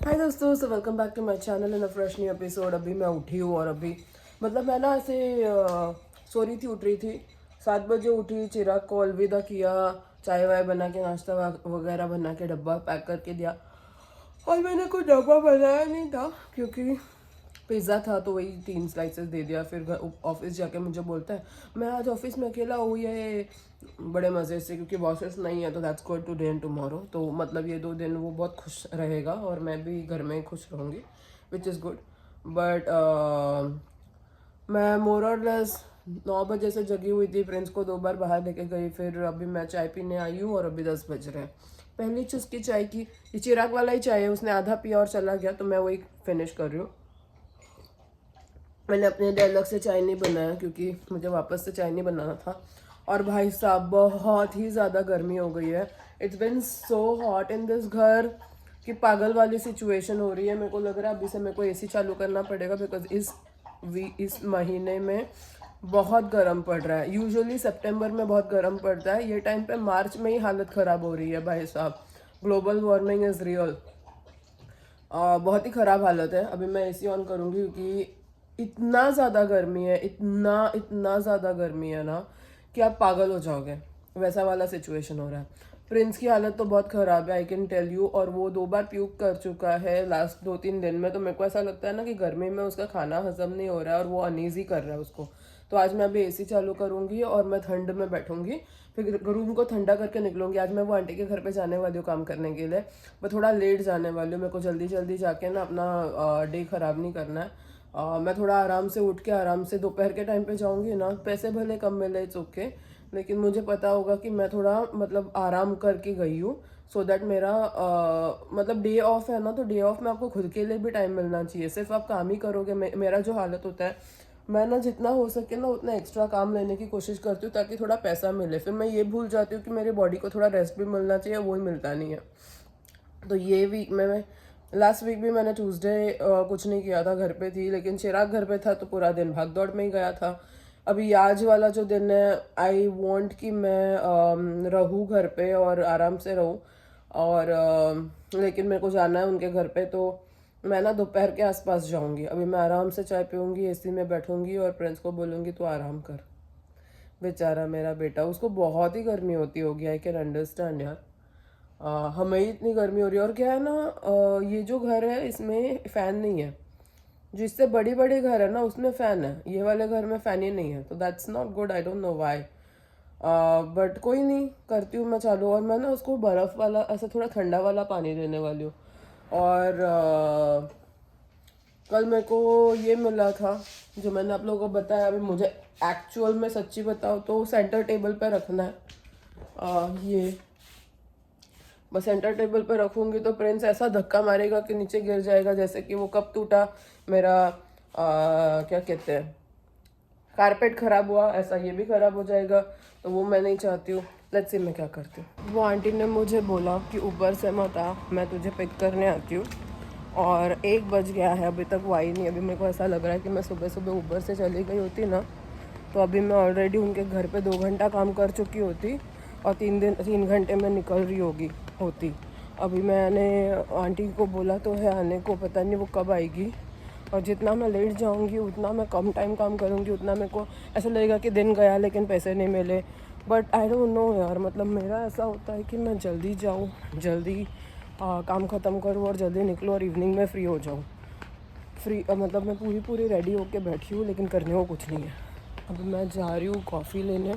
हाय दोस्तों, so welcome back to my channel in a fresh new episode. अभी मैं उठी हूँ और अभी मतलब मैं ना ऐसे सो रही थी, उठ रही थी 7 बजे उठी। चिराग को अलविदा किया, चाय वाय बना के, नाश्ता वगैरह बना के डब्बा पैक करके दिया। और मैंने कोई डब्बा बनाया नहीं था क्योंकि पिज़्ज़ा था तो वही 3 स्लाइसेस दे दिया। फिर ऑफिस जाके मुझे बोलता है मैं आज ऑफिस में अकेला हूँ, ये बड़े मज़े से, क्योंकि बॉसेस नहीं है तो that's going today and tomorrow. तो मतलब ये 2 दिन वो बहुत खुश रहेगा और मैं भी घर में खुश रहूँगी, विच इज़ गुड। बट मैं मोर और लेस 9 बजे से जगी हुई थी। प्रिंस को 2 बार बाहर लेके गई, फिर अभी मैं चाय पीने आई हूँ और अभी 10 बज रहे हैं। पहली चुस्की चाय की, ये चिराग वाला ही चाय है, उसने आधा पिया और चला गया तो मैं वही फिनिश कर रही हूँ। मैंने अपने लिए अलग से चाय नहीं बनाया क्योंकि मुझे वापस से चाय नहीं बनाना था। और भाई साहब बहुत ही ज़्यादा गर्मी हो गई है। It's been so hot in this घर कि पागल वाली सिचुएशन हो रही है। मेरे को लग रहा है अभी से मेरे को एसी चालू करना पड़ेगा बिकॉज इस महीने में बहुत गर्म पड़ रहा है। यूजुअली सितंबर में बहुत गर्म पड़ता है, ये टाइम पे मार्च में ही हालत ख़राब हो रही है भाई साहब। Global warming is real. बहुत ही ख़राब हालत है। अभी मैं एसी ऑन करूँगी क्योंकि इतना ज़्यादा गर्मी है, इतना इतना ज़्यादा गर्मी है ना कि आप पागल हो जाओगे, वैसा वाला सिचुएशन हो रहा है। प्रिंस की हालत तो बहुत ख़राब है, आई कैन टेल यू। और वो 2 बार प्यूक कर चुका है लास्ट 2-3 दिन में। तो मेरे को ऐसा लगता है ना कि गर्मी में उसका खाना हजम नहीं हो रहा है और वो अनईजी कर रहा है उसको। तो आज मैं अभी एसी चालू करूँगी और मैं ठंड में बैठूँगी, फिर रूम को ठंडा करके निकलूँगी। आज मैं वो आंटी के घर पे जाने वाली हूँ काम करने के लिए। मैं थोड़ा लेट जाने वाली हूँ, मेरे को जल्दी जल्दी जाके ना अपना डे ख़राब नहीं करना है। मैं थोड़ा आराम से उठ के आराम से दोपहर के टाइम पे जाऊँगी ना, पैसे भले कम मिले इट्स ओके, लेकिन मुझे पता होगा कि मैं थोड़ा मतलब आराम करके गई हूँ। सो दैट मेरा मतलब डे ऑफ है ना, तो डे ऑफ में आपको खुद के लिए भी टाइम मिलना चाहिए। सिर्फ आप काम ही करोगे, मेरा जो हालत होता है, मैं ना जितना हो सके ना उतना एक्स्ट्रा काम लेने की कोशिश करती हूँ ताकि थोड़ा पैसा मिले। फिर मैं ये भूल जाती हूँ कि मेरी बॉडी को थोड़ा रेस्ट भी मिलना चाहिए, वो ही मिलता नहीं है। तो ये वीक में मैं लास्ट वीक भी मैंने ट्यूसडे कुछ नहीं किया था, घर पे थी। लेकिन चिराग घर पे था तो पूरा दिन भाग दौड़ में ही गया था। अभी आज वाला जो दिन है, आई वांट कि मैं रहूँ घर पे और आराम से रहूँ। और लेकिन मेरे को जाना है उनके घर पे, तो मैं ना दोपहर के आसपास जाऊंगी। अभी मैं आराम से चाय पीऊँगी, एसी में बैठूंगी और प्रिंस को बोलूँगी तो आराम कर। बेचारा मेरा बेटा, उसको बहुत ही गर्मी होती होगी, आई कैन अंडरस्टैंड यार। हमें ही इतनी गर्मी हो रही है। और क्या है ना, ये जो घर है इसमें फ़ैन नहीं है। जिससे बड़ी बड़ी घर है ना उसमें फ़ैन है, ये वाले घर में फ़ैन ही नहीं है। तो that's not good, I don't know why. But कोई नहीं, करती हूँ मैं चालू। और मैं ना उसको बर्फ़ वाला ऐसा थोड़ा ठंडा वाला पानी देने वाली हूँ। और कल मेरे को ये मिला था जो मैंने आप लोगों को बताया। अभी मुझे एक्चुअल में सच्ची बताओ तो सेंटर टेबल पे रखना है। ये बस सेंटर टेबल पे रखूँगी तो प्रिंस ऐसा धक्का मारेगा कि नीचे गिर जाएगा, जैसे कि वो कब टूटा मेरा क्या कहते हैं, कारपेट ख़राब हुआ, ऐसा ये भी ख़राब हो जाएगा। तो वो मैं नहीं चाहती हूँ। लेट्स सी मैं क्या करती हूँ। वो आंटी ने मुझे बोला कि ऊपर से मत आ, मैं तुझे पिक करने आती हूँ। और 1 बज गया है, अभी तक वो आई नहीं। अभी मेरे को ऐसा लग रहा है कि मैं सुबह सुबह ऊबर से चली गई होती ना, तो अभी मैं ऑलरेडी उनके घर पे 2 घंटा काम कर चुकी होती और 3 घंटे में निकल रही होती। अभी मैंने आंटी को बोला तो है आने को, पता नहीं वो कब आएगी। और जितना मैं लेट जाऊंगी उतना मैं कम टाइम काम करूंगी, उतना मेरे को ऐसा लगेगा कि दिन गया लेकिन पैसे नहीं मिले। बट आई डोंट नो यार, मतलब मेरा ऐसा होता है कि मैं जल्दी जाऊँ, जल्दी काम ख़त्म करूँ और जल्दी निकलूँ और इवनिंग में फ्री हो जाऊँ। मतलब मैं पूरी रेडी होके बैठी हूँ लेकिन करने को कुछ नहीं है। अब मैं जा रही हूँ कॉफ़ी लेने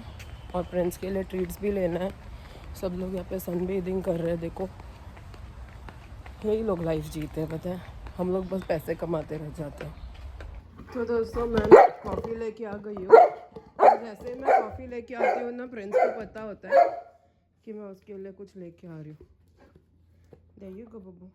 और फ्रेंड्स के लिए ट्रीट्स भी लेना है। सब लोग यहाँ पे सन बेदिंग कर रहे हैं, देखो यही लोग लाइफ जीते हैं, पता है। हम लोग बस पैसे कमाते रह जाते हैं। तो दोस्तों मैं कॉफ़ी लेके आ गई हूँ। जैसे मैं कॉफ़ी लेके आती हूँ ना, फ्रेंड्स को पता होता है कि मैं उसके लिए कुछ लेके आ रही हूँ। There you go, Babbu.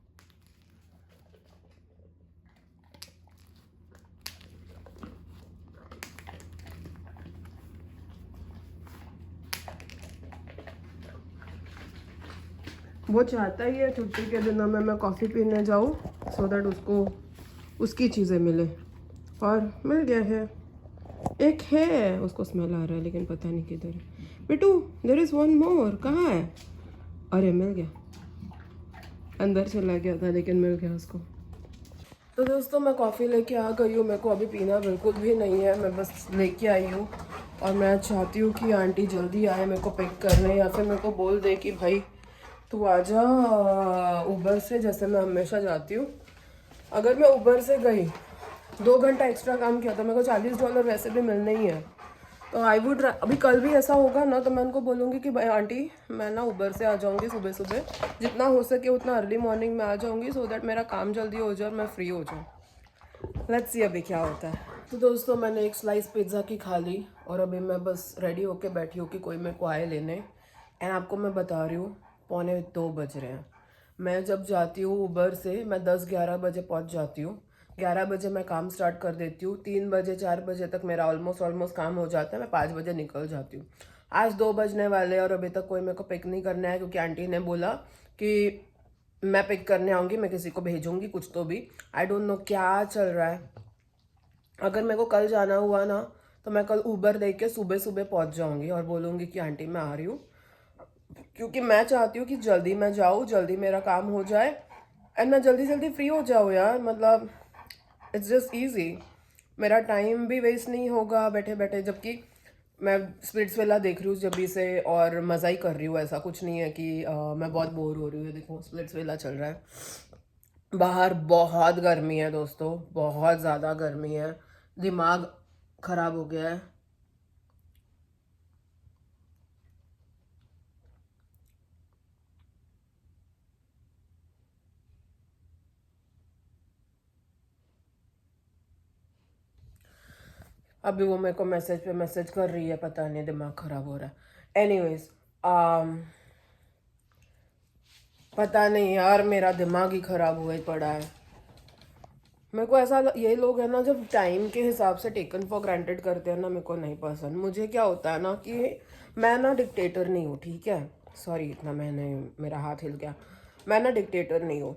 वो चाहता ही है छुट्टी के दिनों में मैं कॉफ़ी पीने जाऊँ, सो दैट उसको उसकी चीज़ें मिले। और मिल गया है। एक है, उसको स्मेल आ रहा है लेकिन पता नहीं किधर है। Bittu there is one more, कहाँ है? अरे मिल गया। अंदर चला गया था लेकिन मिल गया उसको। तो दोस्तों मैं कॉफ़ी लेके आ गई हूँ, मेरे को अभी पीना बिल्कुल भी नहीं है, मैं बस लेके आई हूँ। और मैं चाहती हूँ कि आंटी जल्दी आए मेरे को पिक करने, या फिर मेरे को बोल दे कि भाई तू आ जा उबर से, जैसे मैं हमेशा जाती हूँ। अगर मैं उबर से गई 2 घंटा एक्स्ट्रा काम किया तो मेरे को $40 वैसे भी मिलने ही है। तो आई वुड, अभी कल भी ऐसा होगा ना तो मैं उनको बोलूँगी कि भाई आंटी मैं ना उबर से आ जाऊँगी सुबह सुबह, जितना हो सके उतना अर्ली मॉर्निंग में आ जाऊँगी, सो दैट मेरा काम जल्दी हो जाए और मैं फ्री हो जाऊँ। लेट्स सी अभी क्या होता है। तो दोस्तों मैंने एक स्लाइस पिज़्ज़ा की खा ली और अभी मैं बस रेडी होके बैठी हूँ कि कोई मेरे को आए लेने। एंड आपको मैं बता रही हूँ 1:45 बज रहे हैं। मैं जब जाती हूँ उबर से मैं 10-11 बजे पहुँच जाती हूँ। 11 बजे मैं काम स्टार्ट कर देती हूँ, 3 बजे 4 बजे तक मेरा ऑलमोस्ट काम हो जाता है, मैं 5 बजे निकल जाती हूँ। आज 2 बजने वाले और अभी तक कोई मेरे को पिक नहीं करना है, क्योंकि आंटी ने बोला कि मैं पिक करने आऊँगी, मैं किसी को भेजूँगी कुछ तो भी। आई डोंट नो क्या चल रहा है। अगर मेरे को कल जाना हुआ ना तो मैं कल उबर लेके सुबह सुबह पहुंच जाऊंगी और बोलूँगी कि आंटी मैं आ रही हूँ, क्योंकि मैं चाहती हूँ कि जल्दी मैं जाऊँ, जल्दी मेरा काम हो जाए एंड मैं जल्दी जल्दी फ्री हो जाऊँ यार। मतलब इट्स जस्ट ईजी, मेरा टाइम भी वेस्ट नहीं होगा बैठे बैठे, जबकि मैं स्प्लिट्सविला देख रही हूँ जब से और मज़ा ही कर रही हूँ। ऐसा कुछ नहीं है कि मैं बहुत बोर हो रही हूँ। देखो स्प्लिट्सविला चल रहा है, बाहर बहुत गर्मी है दोस्तों, बहुत ज़्यादा गर्मी है, दिमाग खराब हो गया है। अभी वो मेरे को मैसेज पे मैसेज कर रही है, पता नहीं दिमाग खराब हो रहा है। एनीवेज पता नहीं यार, मेरा दिमाग ही खराब हुआ ही पड़ा है। मेरे को ऐसा ये लोग है ना जब टाइम के हिसाब से टेकन फॉर ग्रांटेड करते हैं ना, मेरे को नहीं पसंद। मुझे क्या होता है ना कि मैं ना डिक्टेटर नहीं हूँ, ठीक है। सॉरी इतना मैंने, मेरा हाथ हिल गया। मैं ना डिक्टेटर नहीं हूँ।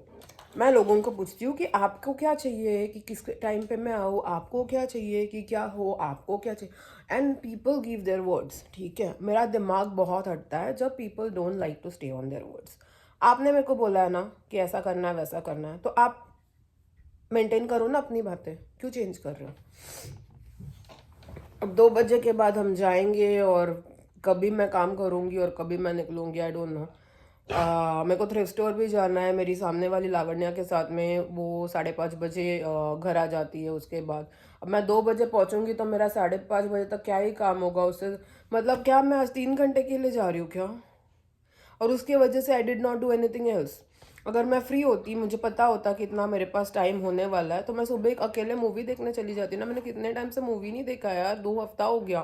मैं लोगों को पूछती हूँ कि आपको क्या चाहिए, कि किस टाइम पे मैं आऊँ, आपको क्या चाहिए, कि क्या हो, आपको क्या चाहिए, and people give their words, ठीक है। मेरा दिमाग बहुत हटता है जब people don't like to stay on their words. आपने मेरे को बोला है ना कि ऐसा करना है वैसा करना है, तो आप मेंटेन करो ना अपनी बातें, क्यों चेंज कर रहे हो। अब 2 बजे के बाद हम जाएंगे और कभी मैं काम करूंगी और कभी मैं निकलूंगी, आई डोंट नो। मेरे को थ्रिफ्ट स्टोर भी जाना है, मेरी सामने वाली लावण्या के साथ में, वो 5:30 बजे घर आ जाती है। उसके बाद अब मैं 2 बजे पहुंचूंगी तो मेरा 5:30 बजे तक क्या ही काम होगा उससे। मतलब क्या मैं आज 3 घंटे के लिए जा रही हूँ क्या, और उसके वजह से I did not do anything else. अगर मैं फ्री होती, मुझे पता होता कि इतना मेरे पास टाइम होने वाला है, तो मैं सुबह एक अकेले मूवी देखने चली जाती ना। मैंने कितने टाइम से मूवी नहीं देखा यार, 2 हफ्ता हो गया,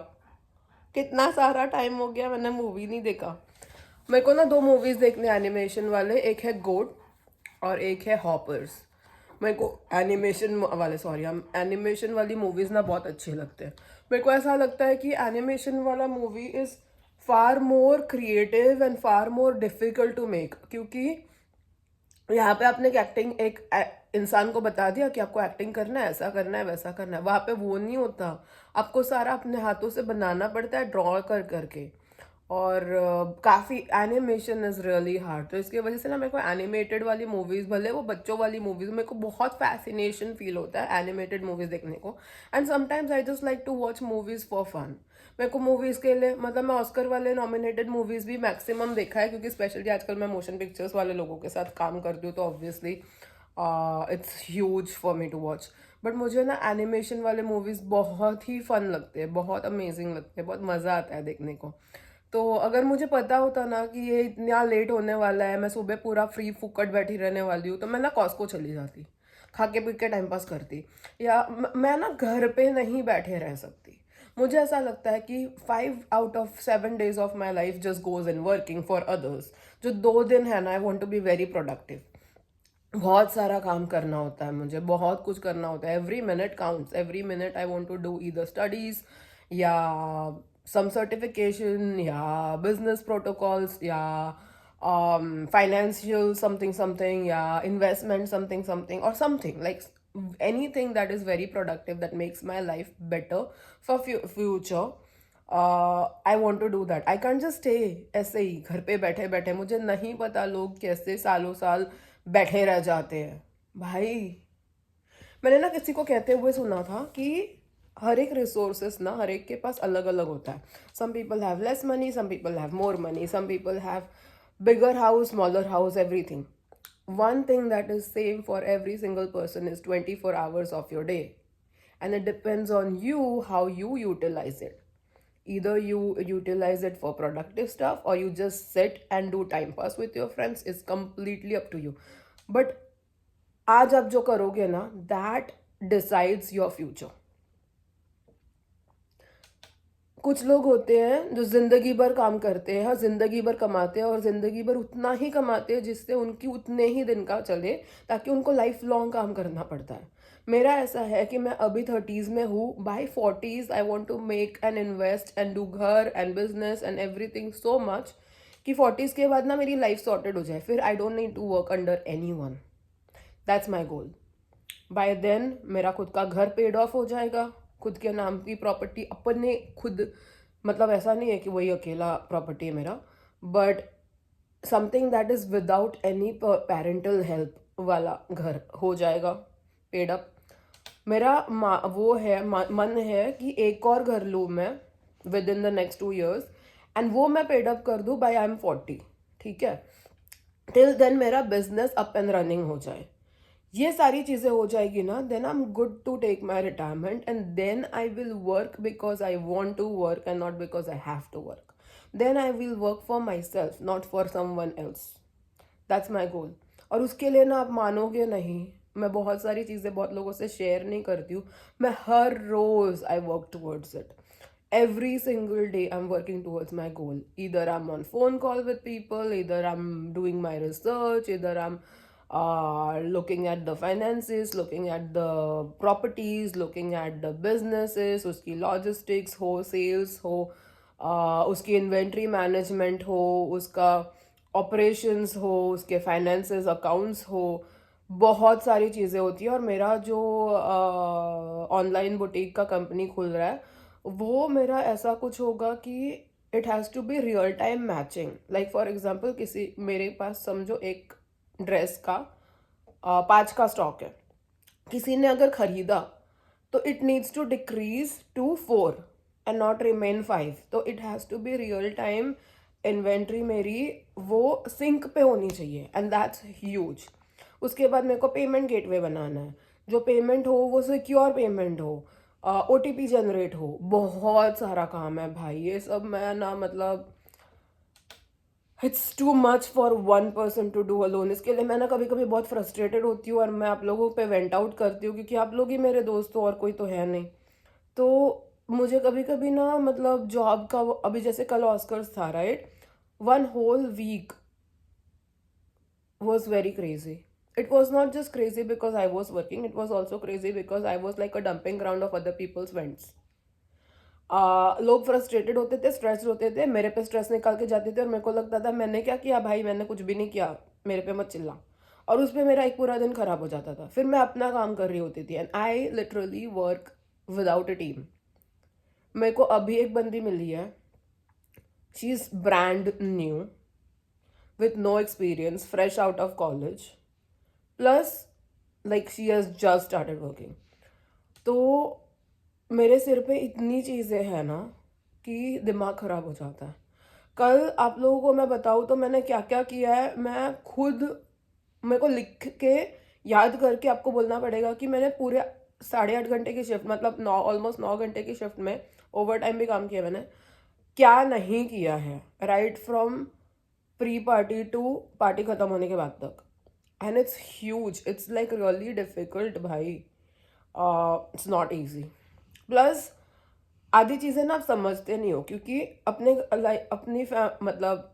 कितना सारा टाइम हो गया मैंने मूवी नहीं देखा। मेरे को ना 2 मूवीज देखने एनिमेशन वाले, एक है गोट और एक है हॉपर्स। मेरे को एनिमेशन वाले, सॉरी, हम एनिमेशन वाली मूवीज ना बहुत अच्छे लगते हैं। मेरे को ऐसा लगता है कि एनिमेशन वाला movie is far more creative and far more difficult to make, क्योंकि यहाँ पे आपने एक्टिंग, एक इंसान को बता दिया कि आपको एक्टिंग करना है, ऐसा करना है वैसा करना है। वहाँ पे वो नहीं होता, आपको सारा अपने हाथों से बनाना पड़ता है, ड्रॉ कर करके। और काफ़ी एनिमेशन इज़ रियली हार्ड, तो इसकी वजह से ना मेरे को एनिमेटेड वाली मूवीज़, भले वो बच्चों वाली मूवीज़, मेरे को बहुत फैसिनेशन फील होता है एनिमेटेड मूवीज़ देखने को। And sometimes I just like to watch movies for fun. मेरे को मूवीज़ के लिए, मतलब मैं ऑस्कर वाले नॉमिनेटेड मूवीज़ भी मैक्सिमम देखा है, क्योंकि स्पेशली आजकल मैं मोशन पिक्चर्स वाले लोगों के साथ काम करती हूँ, तो obviously it's huge for me to watch. But मुझे ना एनिमेशन वाले मूवीज़ बहुत ही फन लगते हैं, बहुत अमेजिंग लगते हैं, बहुत मज़ा आता है देखने को। तो अगर मुझे पता होता ना कि ये इतना लेट होने वाला है, मैं सुबह पूरा फ्री फुकट बैठी रहने वाली हूँ, तो मैं ना कॉस्को चली जाती, खा के पी के टाइम पास करती। या मैं ना घर पे नहीं बैठे रह सकती। मुझे ऐसा लगता है कि 5 out of 7 days of my life just goes in working for others. जो 2 दिन है ना, I want to be very productive. बहुत सारा काम करना होता है मुझे, बहुत कुछ करना होता है, every minute counts, every minute I want to do either studies या सम सर्टिफिकेशन या बिजनेस प्रोटोकॉल्स या फाइनेंशियल समथिंग समथिंग या इन्वेस्टमेंट समथिंग समथिंग और something like anything that is very productive that makes my life better for future. I want to do that. I can't just stay ऐसे ही घर पे बैठे बैठे। मुझे नहीं पता लोग कैसे सालों साल बैठे रह जाते हैं। भाई मैंने ना किसी को कहते हुए सुना था कि हर एक रिसोर्सेस ना हर एक के पास अलग अलग होता है। Some people have less money, some people have more money, some people have bigger house, smaller house, everything. One thing that is same for every single person is 24 hours of your day, and it depends on you how you utilize it. Either you utilize it for productive stuff or you just sit and do time pass with your friends. It's completely up to you. But आज आप जो करोगे ना, that decides your future. कुछ लोग होते हैं जो जिंदगी भर काम करते हैं, हाँ जिंदगी भर कमाते हैं और जिंदगी भर उतना ही कमाते हैं जिससे उनकी उतने ही दिन का चले, ताकि उनको लाइफ लॉन्ग काम करना पड़ता है। मेरा ऐसा है कि मैं अभी 30s में हूँ, by 40s I want to make and invest and do घर and business and everything so much कि 40s के बाद ना मेरी लाइफ सॉर्टेड हो जाए, फिर I don't need to work under anyone. That's my goal. By then मेरा खुद का घर पेड ऑफ हो जाएगा, खुद के नाम की प्रॉपर्टी अपने खुद, मतलब ऐसा नहीं है कि वही अकेला प्रॉपर्टी है मेरा, but something that is without any parental help वाला घर हो जाएगा पेड अप। मेरा वो है मन है कि एक और घर लूँ मैं with in the next 2 years, and वो मैं पेड अप कर दूँ बाय आई एम 40। ठीक है, टिल देन मेरा बिजनेस अप एंड रनिंग हो जाए, ये सारी चीज़ें हो जाएगी ना, then I am good to take my retirement and then I will work because I want to work and not because I have to work. Then I will work for myself, not for someone else. That's my goal. और उसके लिए ना आप मानोगे नहीं, मैं बहुत सारी चीज़ें बहुत लोगों से शेयर नहीं करती हूँ, मैं हर रोज़ I work towards it. Every single day I'm working towards my goal. Either I'm on phone call with people, either I'm doing my research, either I'm looking at the finances, looking at the properties, looking at the businesses, उसकी logistics हो, sales हो, उसकी inventory management हो, उसका operations हो, उसके finances, accounts हो, बहुत सारी चीज़ें होती हैं। और मेरा जो ऑनलाइन बुटीक का कंपनी खुल रहा है, वो मेरा ऐसा कुछ होगा कि it has to be real time matching. Like for example किसी मेरे पास समझो एक ड्रेस का 5 का स्टॉक है, किसी ने अगर खरीदा तो it needs to decrease to 4 and not remain 5। तो it has to be real time inventory मेरी वो सिंक पे होनी चाहिए, एंड दैट्स ह्यूज। उसके बाद मेरे को पेमेंट गेटवे बनाना है, जो पेमेंट हो वो सिक्योर पेमेंट हो, OTP जनरेट हो, बहुत सारा काम है भाई। ये सब मैं ना मतलब it's too much for one person to do alone. इसके लिए मैं ना कभी कभी बहुत फ्रस्ट्रेटेड होती हूँ और मैं आप लोगों पे वेंट आउट करती हूँ, क्योंकि आप लोग ही मेरे दोस्त हो और कोई तो है नहीं। तो मुझे कभी कभी ना मतलब जॉब का अभी जैसे कल ऑस्कर्स था right, 1 whole week was very crazy. It was not just crazy because I was working, it was also crazy because I was like a dumping ground of other people's vents. लोग frustrated होते थे, stressed होते थे, मेरे पे stress निकाल के जाते थे और मेरे को लगता था मैंने क्या किया भाई, मैंने कुछ भी नहीं किया, मेरे पे मत चिल्ला। और उस पर मेरा एक पूरा दिन खराब हो जाता था, फिर मैं अपना काम कर रही होती थी, and I literally work without a team. मेरे को अभी एक बंदी मिली है, she is brand new with no experience, fresh out of college, plus like she has just started working. तो मेरे सिर पे इतनी चीज़ें हैं ना कि दिमाग ख़राब हो जाता है। कल आप लोगों को मैं बताऊँ तो मैंने क्या क्या किया है, मैं खुद, मेरे को लिख के याद करके आपको बोलना पड़ेगा कि मैंने पूरे 8.5 घंटे की शिफ्ट, मतलब ऑलमोस्ट 9 घंटे की शिफ्ट में ओवर टाइम भी काम किया मैंने, क्या नहीं किया है, right from pre party to party ख़त्म होने के बाद तक। And it's huge, it's like really difficult भाई, इट्स नॉट ईजी। प्लस आधी चीज़ें ना आप समझते नहीं हो, क्योंकि मतलब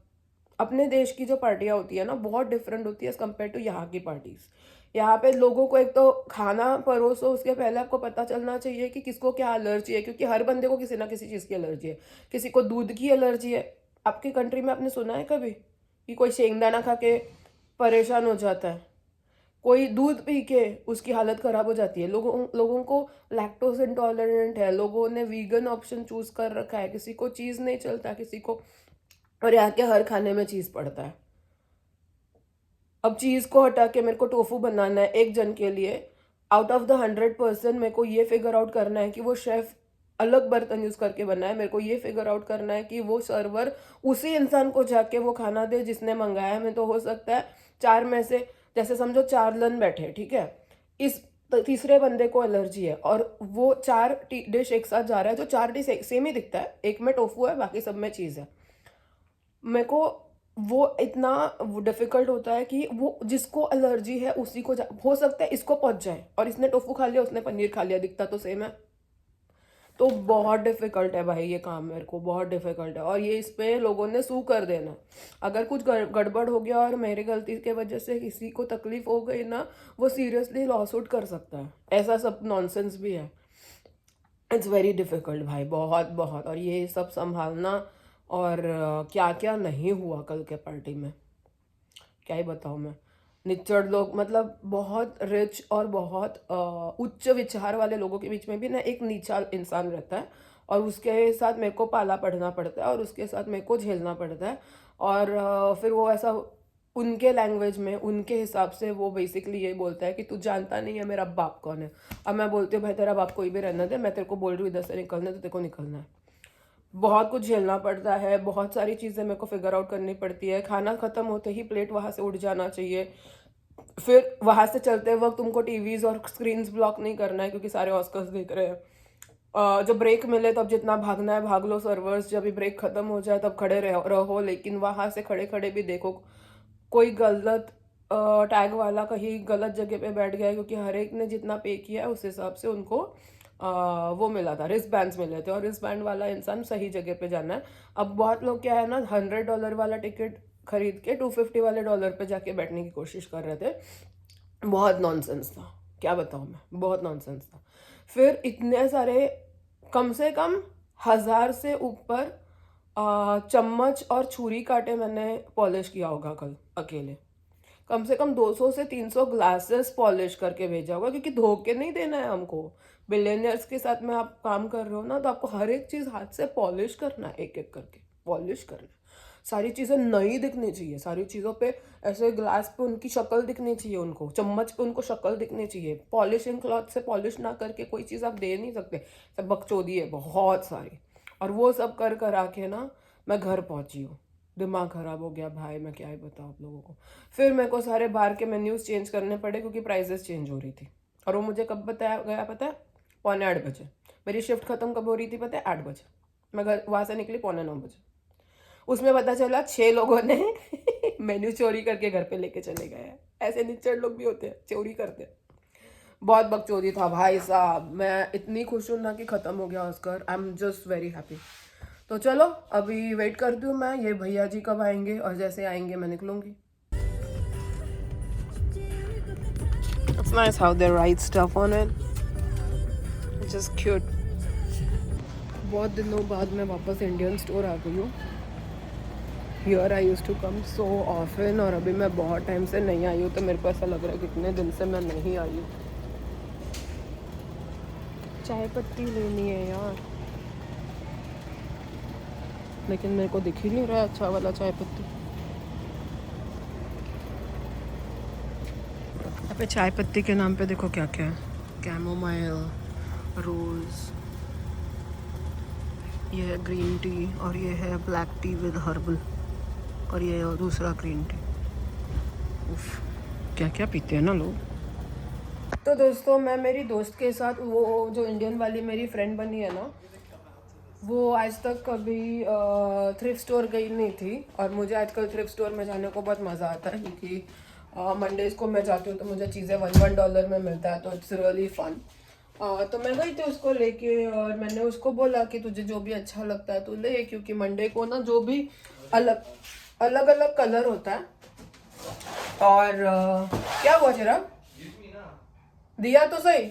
अपने देश की जो पार्टियाँ होती है ना बहुत डिफरेंट होती है एज़ कम्पेयर टू यहाँ की पार्टीज़। यहाँ पे लोगों को एक तो खाना परोसो, उसके पहले आपको पता चलना चाहिए कि किसको क्या एलर्जी है, क्योंकि हर बंदे को किसी ना किसी चीज़ की एलर्जी है। किसी को दूध की एलर्जी है, आपकी कंट्री में आपने सुना है कभी कि कोई शेंगदाना खा के परेशान हो जाता है, कोई दूध पी के उसकी हालत ख़राब हो जाती है। लोगों को लैक्टोज इंटॉलरेंट है, लोगों ने वीगन ऑप्शन चूज़ कर रखा है, किसी को चीज़ नहीं चलता, किसी को, और यहाँ के हर खाने में चीज़ पड़ता है। अब चीज़ को हटा के मेरे को टोफू बनाना है एक जन के लिए, आउट ऑफ द 100% मेरे को ये फिगर आउट करना है कि वो शेफ अलग बर्तन यूज़ करके बनाए। मेरे को ये फिगर आउट करना है कि वो सर्वर उसी इंसान को जाके वो खाना दे जिसने मंगाया है। मैं तो हो सकता है 4 में से, जैसे समझो 4 लन बैठे, ठीक है, इस तीसरे बंदे को एलर्जी है और वो 4 डिश एक साथ जा रहा है, जो 4 डिश सेम ही दिखता है, एक में टोफू है बाकी सब में चीज़ है। मेरे को वो इतना डिफिकल्ट होता है कि वो जिसको एलर्जी है उसी को हो सकता है इसको पहुंच जाए, और इसने टोफू खा लिया उसने पनीर खा लिया, दिखता तो सेम है। तो बहुत डिफिकल्ट है भाई ये काम, मेरे को बहुत डिफिकल्ट है। और ये इस पे लोगों ने सू कर देना, अगर कुछ गड़बड़ हो गया और मेरी गलती के वजह से किसी को तकलीफ हो गई ना, वो सीरियसली लॉसूट कर सकता है। ऐसा सब नॉनसेंस भी है। इट्स वेरी डिफ़िकल्ट भाई, बहुत बहुत। और ये सब संभालना, और क्या क्या नहीं हुआ कल के पार्टी में, क्या ही बताऊँ मैं। निच्चड़ लोग, मतलब बहुत रिच और बहुत उच्च विचार वाले लोगों के बीच में भी ना एक नीचा इंसान रहता है, और उसके साथ मेरे को पाला पढ़ना पड़ता है और उसके साथ मेरे को झेलना पड़ता है। और फिर वो ऐसा उनके लैंग्वेज में उनके हिसाब से वो बेसिकली ये बोलता है कि तू जानता नहीं है मेरा बाप कौन है। अब मैं बोलती हूँ भाई तेरा बाप कोई भी रहना दे, मैं तेरे को बोल रही हूँ इधर से निकलना है तो तेरे को निकलना है। बहुत कुछ झेलना पड़ता है, बहुत सारी चीज़ें मेरे को फिगर आउट करनी पड़ती है। खाना ख़त्म होते ही प्लेट वहाँ से उठ जाना चाहिए, फिर वहाँ से चलते वक्त तुमको टीवीज़ और स्क्रीन्स ब्लॉक नहीं करना है क्योंकि सारे ऑस्कर्स देख रहे हैं। जब ब्रेक मिले तब जितना भागना है भाग लो सर्वर्स, जब भी ब्रेक ख़त्म हो जाए तब खड़े रहो, लेकिन वहाँ से खड़े खड़े भी देखो कोई गलत टैग वाला कहीं गलत जगह पे बैठ गया है, क्योंकि हर एक ने जितना पे किया है उस हिसाब से उनको वो मिला था, रिस्ट बैंड्स मिले थे, और रिस्ट बैंड वाला इंसान सही जगह पे जाना है। अब बहुत लोग क्या है ना, $100 वाला टिकट खरीद के $250 वाले डॉलर पे जाके बैठने की कोशिश कर रहे थे। बहुत नॉनसेंस था, क्या बताऊँ मैं, बहुत नॉनसेंस था। फिर इतने सारे, कम से कम 1000 से ऊपर चम्मच और छुरी काटे मैंने पॉलिश किया होगा कल अकेले। कम से कम 200 से 300 ग्लासेस पॉलिश करके भेजा होगा, क्योंकि धो के नहीं देना है हमको। बिलियनियर्स के साथ में आप काम कर रहे हो ना, तो आपको हर एक चीज़ हाथ से पॉलिश करना है, एक एक करके पॉलिश करना है। सारी चीज़ें नई दिखनी चाहिए, सारी चीज़ों पे ऐसे ग्लास पे उनकी शक्ल दिखनी चाहिए, उनको चम्मच पे उनको शक्ल दिखनी चाहिए। पॉलिशिंग क्लॉथ से पॉलिश ना करके कोई चीज़ आप दे नहीं सकते। सब बकचोदी है बहुत सारी। और वो सब कर कर आके ना मैं घर पहुंची हूँ, दिमाग ख़राब हो गया भाई, मैं क्या ही बताऊँ आप लोगों को। फिर मेरे को सारे बार के मेन्यूज़ चेंज करने पड़े क्योंकि प्राइजेस चेंज हो रही थी। और वो मुझे कब बताया गया पता है? 7:45 मेरी शिफ्ट ख़त्म कब हो रही थी पता है? 8 बजे। मैं घर वहाँ से निकली 8:45। उसमें पता चला 6 लोगों ने मेन्यू चोरी करके घर पे लेके चले गए हैं। ऐसे निच्चड़ लोग भी होते हैं, चोरी करते हैं। बहुत बकचोदी था भाई साहब। मैं इतनी खुश हूँ ना कि ख़त्म हो गया Oscar. I am just very happy. तो चलो अभी वेट करती हूँ मैं, ये भैया जी कब आएंगे, और जैसे आएंगे मैं निकलूँगी। It's nice how they write stuff on it. It's just cute. बहुत दिनों बाद मैं वापस इंडियन स्टोर आ गई हूँ। Here I use to come so often, और अभी मैं बहुत टाइम से नहीं आई हूँ, तो मेरे को ऐसा लग रहा है कितने दिन से मैं नहीं आई हूँ। चाय पत्ती लेनी है यार, लेकिन मेरे को दिख ही नहीं रहा है अच्छा वाला चाय पत्ती। यहाँ पे चाय पत्ती के नाम पे देखो क्या क्या है, कैमोमाइल, रोज़, ये है ग्रीन टी, और ये है ब्लैक टी विद हर्बल, और ये है दूसरा ग्रीन टी। उफ, क्या क्या पीते हैं ना लोग। तो दोस्तों मैं मेरी दोस्त के साथ, वो जो इंडियन वाली मेरी फ्रेंड बनी है ना, वो आज तक कभी थ्रिफ्ट स्टोर गई नहीं थी, और मुझे आजकल थ्रिफ्ट स्टोर में जाने को बहुत मज़ा आता है, क्योंकि मंडेज़ को मैं जाती हूँ तो मुझे चीज़ें $1 में मिलता है, तो इट्स रियली फन। तो मैं गई थी उसको लेके, और मैंने उसको बोला कि तुझे जो भी अच्छा लगता है तू ले, क्योंकि मंडे को ना जो भी अलग अलग अलग कलर होता है। और क्या हुआ तेरा, दिया तो सही।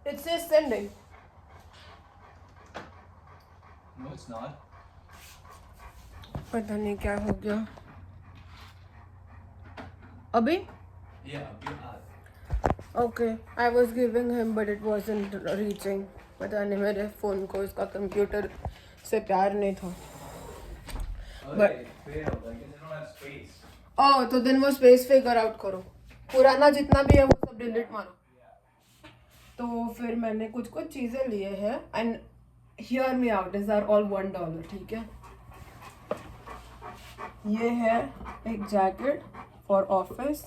It says sending. No, it's not. पता नहीं क्या हो गया अभी। Yeah, you are. Okay, I was giving him but it wasn't reaching. पता नहीं मेरे फ़ोन को इसका कंप्यूटर से प्यार नहीं था। Okay, failed. I guess I don't have space. ओह तो दिन वो स्पेस फिगर आउट करो, पुराना जितना भी है वो सब डिलीट मारो। तो फिर मैंने कुछ कुछ चीज़ें लिए हैं and hear me out, this are all $1, ठीक है। ये है एक jacket for office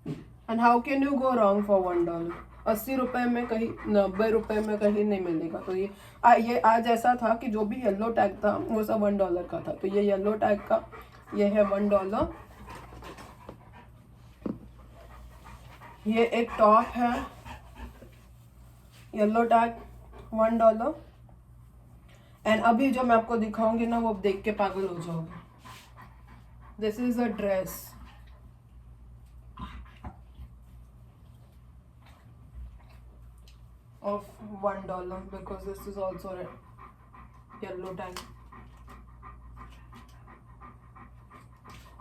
and how can you go wrong for $1। 80 रुपए में कहीं, 90 रुपए में कहीं नहीं मिलेगा। तो ये आज ऐसा था कि जो भी येलो टैग था वो सब $1 का था। तो ये येलो टैग का ये है $1। ये एक टॉप है येलो टैग $1। एंड अभी जो मैं आपको दिखाऊंगी ना वो आप देख के पागल हो जाओगे। This is a dress of $1 because this is also a yellow tag।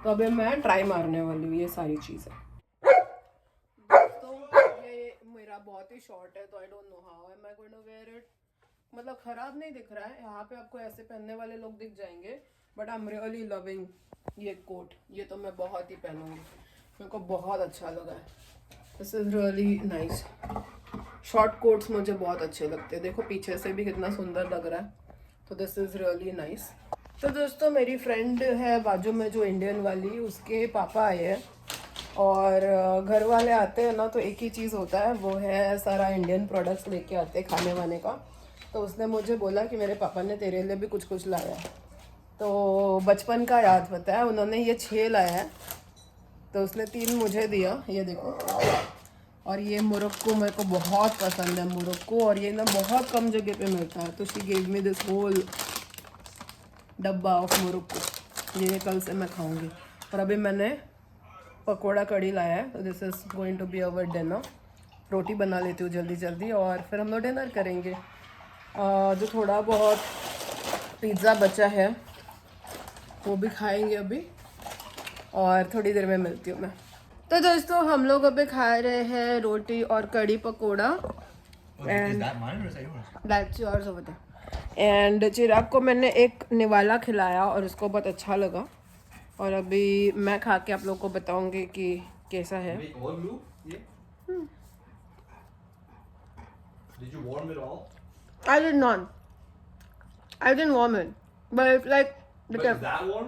तो अभी मैं ट्राई मारने वाली हूँ ये सारी चीज़ें। दोस्तों ये मेरा बहुत ही शॉर्ट है तो I don't know how am I going to wear it. मतलब ख़राब नहीं दिख रहा है, यहाँ पे आपको ऐसे पहनने वाले लोग दिख जाएंगे, but I am really loving ये कोट। ये तो मैं बहुत ही पहनूंगी, मेरे को बहुत अच्छा लगा है। This is really nice. Short quotes मुझे बहुत अच्छे लगते हैं। देखो पीछे से भी कितना सुंदर लग रहा है। तो दिस इज़ रियली नाइस। तो दोस्तों मेरी फ्रेंड है बाजू में जो इंडियन वाली, उसके पापा आए हैं और घर वाले आते हैं ना तो एक ही चीज़ होता है, वो है सारा इंडियन प्रोडक्ट्स लेके आते हैं खाने वाने का। तो उसने मुझे बोला कि मेरे पापा ने तेरे लिए भी कुछ कुछ लाया है। तो बचपन का याद बताया, उन्होंने ये 6 लाया है। तो उसने 3 मुझे दिया, ये देखो। और ये मोरक्को मेरे को बहुत पसंद है, मोरक्को, और ये ना बहुत कम जगह पे मिलता है। तो she gave me this whole डब्बा ऑफ मोरक्को। ये कल से मैं खाऊंगी। और अभी मैंने पकोड़ा कड़ी लाया है। तो this is going to be our dinner. रोटी बना लेती हूँ जल्दी जल्दी और फिर हम लोग डिनर करेंगे। जो थोड़ा बहुत पिज़्ज़ा बचा है वो भी खाएंगे अभी, और थोड़ी देर में मिलती हूँ मैं। तो दोस्तों हम लोग अभी खा रहे हैं रोटी और कड़ी पकोड़ा। Is that mine or is that yours? That's yours over there. And Chirag को मैंने एक निवाला खिलाया और उसको बहुत अच्छा लगा। और अभी मैं खा के आप लोग को बताऊंगी कि कैसा है। Make all glue? Yeah. Did you warm it all? I did not. I didn't warm it, but it's like But is that warm?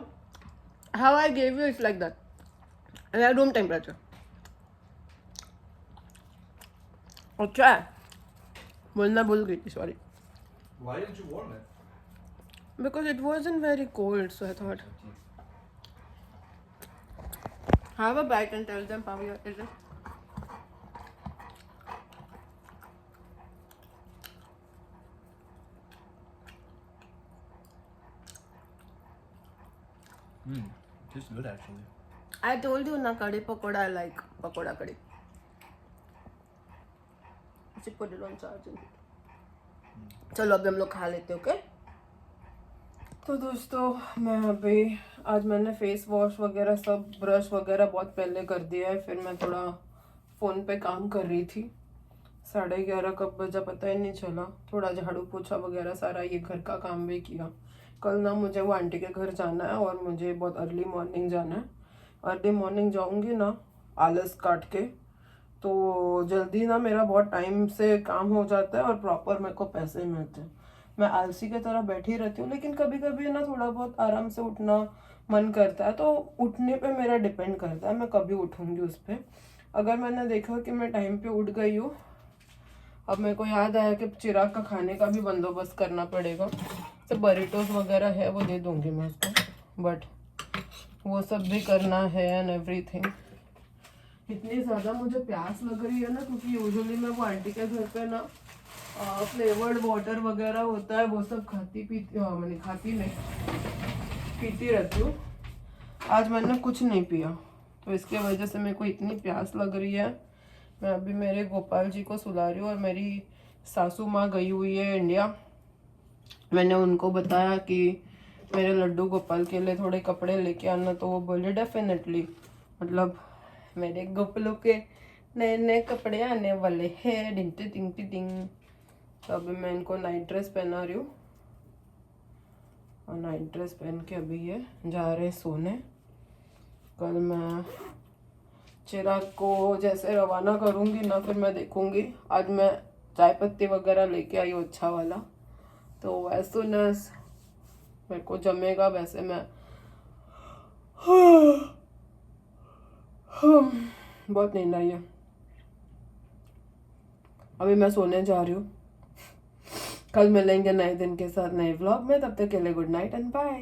how I gave you, it's like that. And at room temperature. अच्छा है, बोलना भूल गई थी, sorry. Why didn't you warm it? Because it wasn't very cold, so I thought. Have a bite and tell them how is it. Tastes good actually. I told you na kadi pakoda I like pakoda kadi. Just put it on charge. चलो अभी हम लोग खा लेते हैं, okay. तो दोस्तों मैं अभी, आज मैंने फेस वॉश वगैरह सब, ब्रश वगैरह बहुत पहले कर दिया है। फिर मैं थोड़ा फ़ोन पे काम कर रही थी। 11:30 कब बजा पता ही नहीं चला। थोड़ा झाड़ू पोछा वगैरह सारा ये घर का काम भी किया। कल ना मुझे वो आंटी के घर जाना है और मुझे बहुत अर्ली मॉर्निंग जाना है। अर्ली मॉर्निंग जाऊंगी ना आलस काट के, तो जल्दी ना मेरा बहुत टाइम से काम हो जाता है और प्रॉपर मेरे को पैसे मिलते हैं। मैं आलसी की तरह बैठी रहती हूँ, लेकिन कभी कभी ना थोड़ा बहुत आराम से उठना मन करता है। तो उठने पे मेरा डिपेंड करता है मैं कभी उठूँगी उस पर। अगर मैंने देखा कि मैं टाइम पे उठ गई हूँ, अब मेरे को याद आया कि चिराग का खाने का भी बंदोबस्त करना पड़ेगा। तो बरीटोस वगैरह है वो दे दूँगी मैं उसको, बट वो सब भी करना है एंड एवरीथिंग। इतनी ज़्यादा मुझे प्यास लग रही है ना, क्योंकि यूजुअली मैं वो आंटी के घर पे ना फ्लेवर्ड वाटर वगैरह होता है वो सब खाती नहीं, पीती रहती हूँ। आज मैंने कुछ नहीं पिया, तो इसके वजह से मेरे को इतनी प्यास लग रही है। मैं अभी मेरे गोपाल जी को सुला रही हूँ और मेरी सासू माँ गई हुई है इंडिया। मैंने उनको बताया कि मेरे लड्डू गोपाल के लिए थोड़े कपड़े लेके आना, तो वो बोले डेफिनेटली, मतलब मेरे गोपलों के नए नए कपड़े आने वाले हैं, डिंग टिंग टिंग। तो अभी मैं इनको नाइट ड्रेस पहना रही हूँ और नाइट ड्रेस पहन के अभी ये जा रहे सोने। कल मैं चिराग को जैसे रवाना करूँगी ना, फिर मैं देखूँगी। आज मैं चाय पत्ती वगैरह लेके आई हूँ अच्छा वाला, तो एज सुन एज मेरे को जमेगा वैसे मैं बहुत नींद आई है। अभी मैं सोने जा रही हूँ। कल मिलेंगे नए दिन के साथ नए व्लॉग में, तब तक के लिए गुड नाइट एंड बाय।